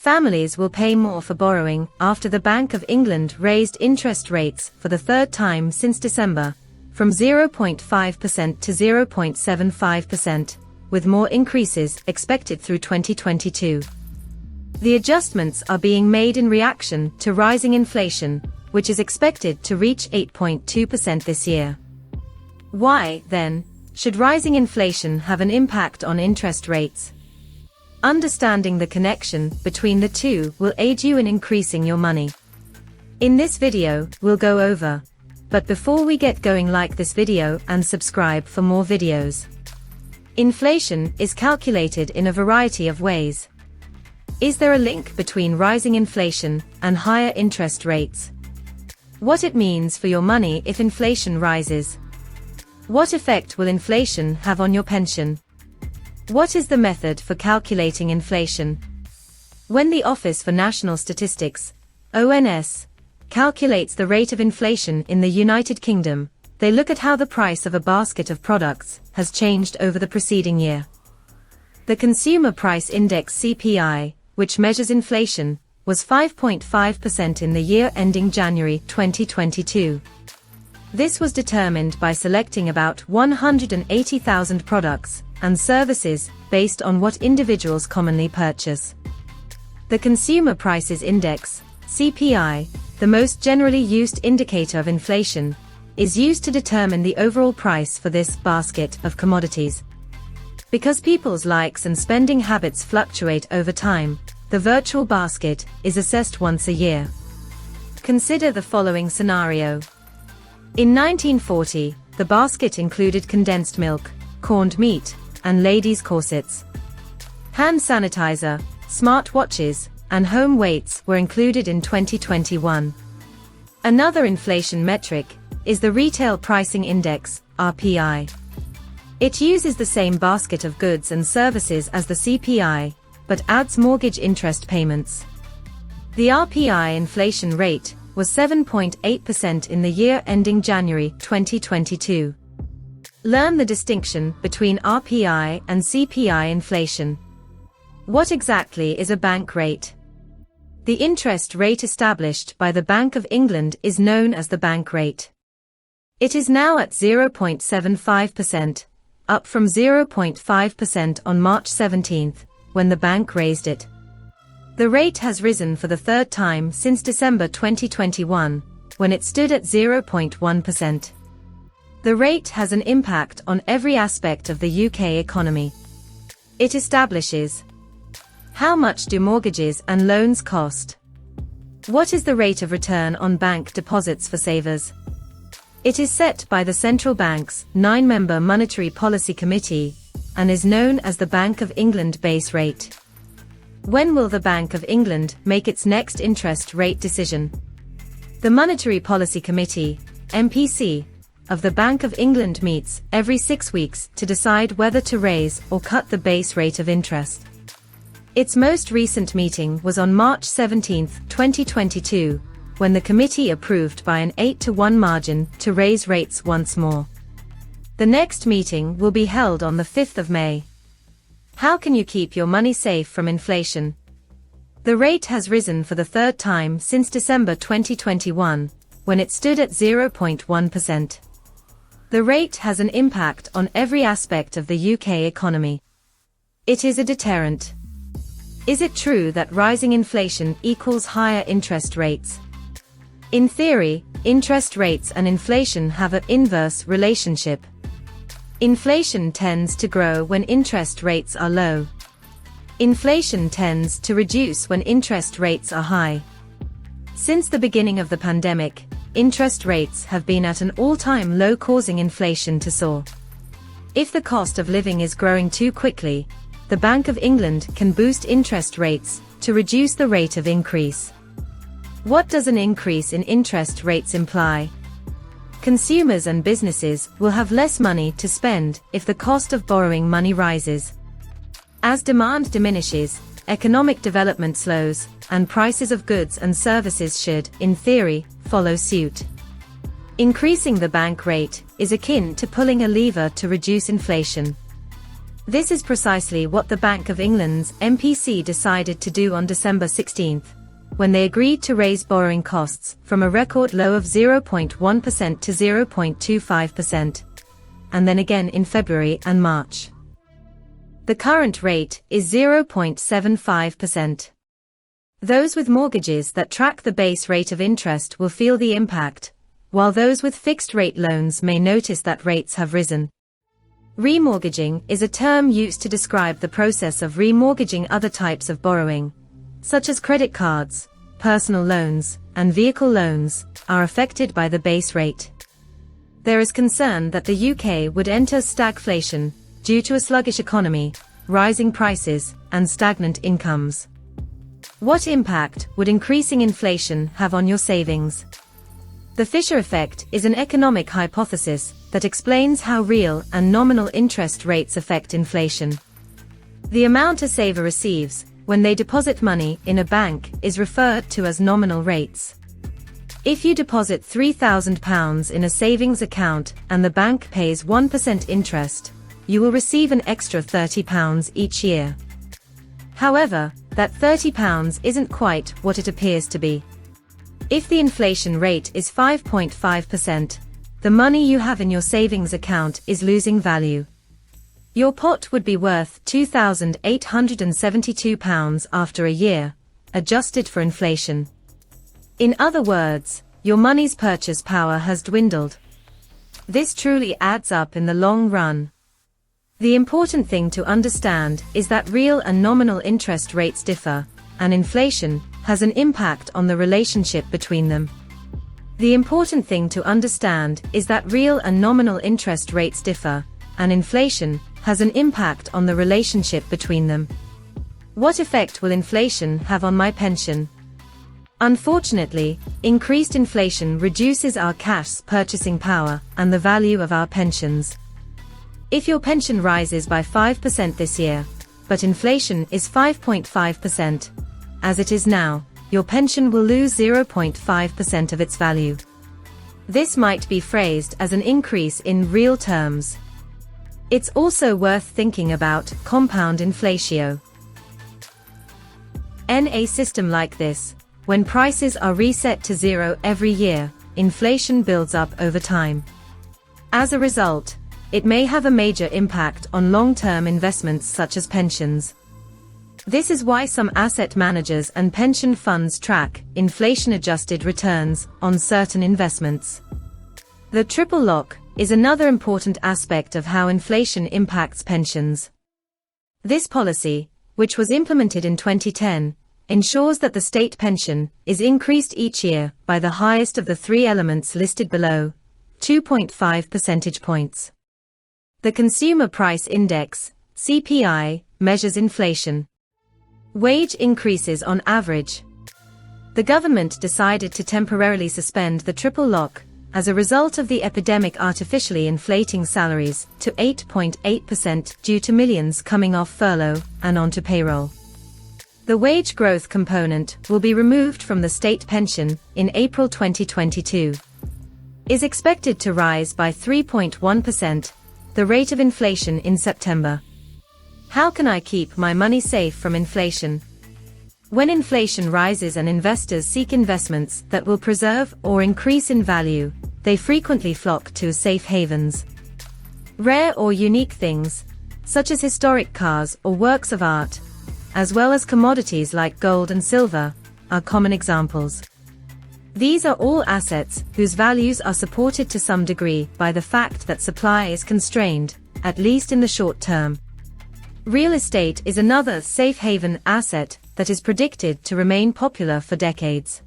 Families will pay more for borrowing after the Bank of England raised interest rates for the third time since December, from 0.5% to 0.75%, with more increases expected through 2022. The adjustments are being made in reaction to rising inflation, which is expected to reach 8.2% this year. Why, then, should rising inflation have an impact on interest rates? Understanding the connection between the two will aid you in increasing your money. In this video, we'll go over. But before we get going, like this video and subscribe for more videos. Inflation is calculated in a variety of ways. Is there a link between rising inflation and higher interest rates? What it means for your money if inflation rises? What effect will inflation have on your pension? What is the method for calculating inflation? When the Office for National Statistics, ONS, calculates the rate of inflation in the United Kingdom, they look at how the price of a basket of products has changed over the preceding year. The Consumer Price Index (CPI), which measures inflation, was 5.5% in the year ending January 2022. This was determined by selecting about 180,000 products and services based on what individuals commonly purchase. The Consumer Prices Index, CPI, the most generally used indicator of inflation, is used to determine the overall price for this basket of commodities. Because people's likes and spending habits fluctuate over time, the virtual basket is assessed once a year. Consider the following scenario. In 1940, the basket included condensed milk, corned meat, and ladies' corsets. Hand sanitizer, smart watches, and home weights were included in 2021. Another inflation metric is the Retail Pricing Index, RPI. It uses the same basket of goods and services as the CPI, but adds mortgage interest payments. The RPI inflation rate was 7.8% in the year ending January 2022. Learn the distinction between RPI and CPI inflation. What exactly is a bank rate? The interest rate established by the Bank of England is known as the bank rate. It is now at 0.75%, up from 0.5% on March 17, when the bank raised it. The rate has risen for the third time since December 2021, when it stood at 0.1%. The rate has an impact on every aspect of the UK economy. It establishes: how much do mortgages and loans cost? What is the rate of return on bank deposits for savers? It is set by the central bank's 9-member Monetary Policy Committee and is known as the Bank of England base rate. When will the Bank of England make its next interest rate decision? The Monetary Policy Committee, MPC, of the Bank of England meets every 6 weeks to decide whether to raise or cut the base rate of interest. Its most recent meeting was on March 17, 2022, when the committee approved by an 8-to-1 margin to raise rates once more. The next meeting will be held on the 5th of May. How can you keep your money safe from inflation? The rate has risen for the third time since December 2021, when it stood at 0.1%. The rate has an impact on every aspect of the UK economy. It is a deterrent. Is it true that rising inflation equals higher interest rates? In theory, interest rates and inflation have an inverse relationship. Inflation tends to grow when interest rates are low. Inflation tends to reduce when interest rates are high. Since the beginning of the pandemic, interest rates have been at an all-time low, causing inflation to soar. If the cost of living is growing too quickly, the Bank of England can boost interest rates to reduce the rate of increase. What does an increase in interest rates imply? Consumers and businesses will have less money to spend if the cost of borrowing money rises. As demand diminishes, economic development slows, and prices of goods and services should, in theory, follow suit. Increasing the bank rate is akin to pulling a lever to reduce inflation. This is precisely what the Bank of England's MPC decided to do on December 16, when they agreed to raise borrowing costs from a record low of 0.1% to 0.25%, and then again in February and March. The current rate is 0.75%. Those with mortgages that track the base rate of interest will feel the impact, while those with fixed-rate loans may notice that rates have risen. Remortgaging is a term used to describe the process of remortgaging other types of borrowing, such as credit cards, personal loans, and vehicle loans, are affected by the base rate. There is concern that the UK would enter stagflation due to a sluggish economy, rising prices, and stagnant incomes. What impact would increasing inflation have on your savings? The Fisher effect is an economic hypothesis that explains how real and nominal interest rates affect inflation. The amount a saver receives when they deposit money in a bank is referred to as nominal rates. If you deposit £3,000 in a savings account and the bank pays 1% interest, you will receive an extra £30 each year. However, that £30 isn't quite what it appears to be. If the inflation rate is 5.5%, the money you have in your savings account is losing value. Your pot would be worth £2,872 after a year, adjusted for inflation. In other words, your money's purchase power has dwindled. This truly adds up in the long run. The important thing to understand is that real and nominal interest rates differ, and inflation has an impact on the relationship between them. The important thing to understand is that real and nominal interest rates differ, and inflation has an impact on the relationship between them. What effect will inflation have on my pension? Unfortunately, increased inflation reduces our cash's purchasing power and the value of our pensions. If your pension rises by 5% this year, but inflation is 5.5%, as it is now, your pension will lose 0.5% of its value. This might be phrased as an increase in real terms. It's also worth thinking about compound inflatio. In a system like this, when prices are reset to zero every year, inflation builds up over time. As a result, it may have a major impact on long-term investments such as pensions. This is why some asset managers and pension funds track inflation-adjusted returns on certain investments. The triple lock is another important aspect of how inflation impacts pensions. This policy, which was implemented in 2010, ensures that the state pension is increased each year by the highest of the three elements listed below, 2.5 percentage points. The Consumer Price Index, CPI, measures inflation. Wage increases on average. The government decided to temporarily suspend the triple lock as a result of the epidemic artificially inflating salaries to 8.8% due to millions coming off furlough and onto payroll. The wage growth component will be removed from the state pension in April 2022. Is expected to rise by 3.1%, the rate of inflation in September. How can I keep my money safe from inflation? When inflation rises and investors seek investments that will preserve or increase in value, they frequently flock to safe havens. Rare or unique things, such as historic cars or works of art, as well as commodities like gold and silver, are common examples. These are all assets whose values are supported to some degree by the fact that supply is constrained, at least in the short term. Real estate is another safe haven asset that is predicted to remain popular for decades.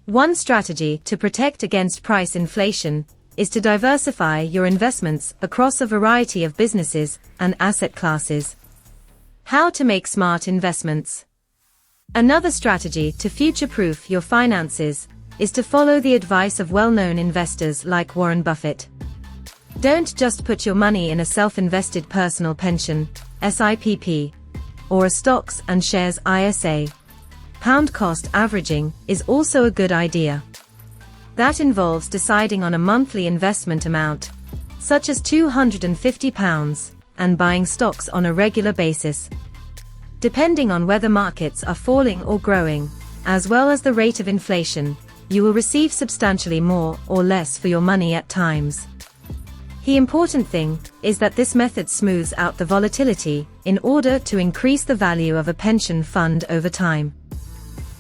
One strategy to protect against price inflation is to diversify your investments across a variety of businesses and asset classes. How to make smart investments. Another strategy to future-proof your finances is to follow the advice of well-known investors like Warren Buffett. Don't just put your money in a self-invested personal pension, SIPP, or a stocks and shares ISA. Pound cost averaging is also a good idea. That involves deciding on a monthly investment amount, such as £250, and buying stocks on a regular basis. Depending on whether markets are falling or growing, as well as the rate of inflation, you will receive substantially more or less for your money at times. The important thing is that this method smooths out the volatility in order to increase the value of a pension fund over time.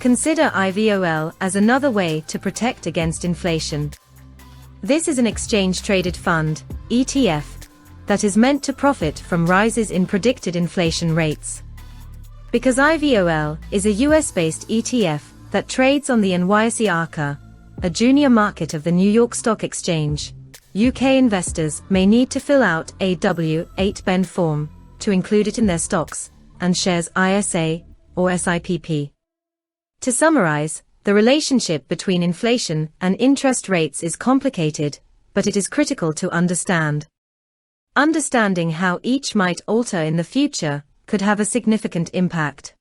Consider IVOL as another way to protect against inflation. This is an exchange-traded fund, ETF, that is meant to profit from rises in predicted inflation rates. Because IVOL is a US-based ETF that trades on the NYSE Arca, a junior market of the New York Stock Exchange, UK investors may need to fill out a W-8BEN form to include it in their stocks and shares ISA or SIPP. To summarize, the relationship between inflation and interest rates is complicated, but it is critical to understand. Understanding how each might alter in the future could have a significant impact.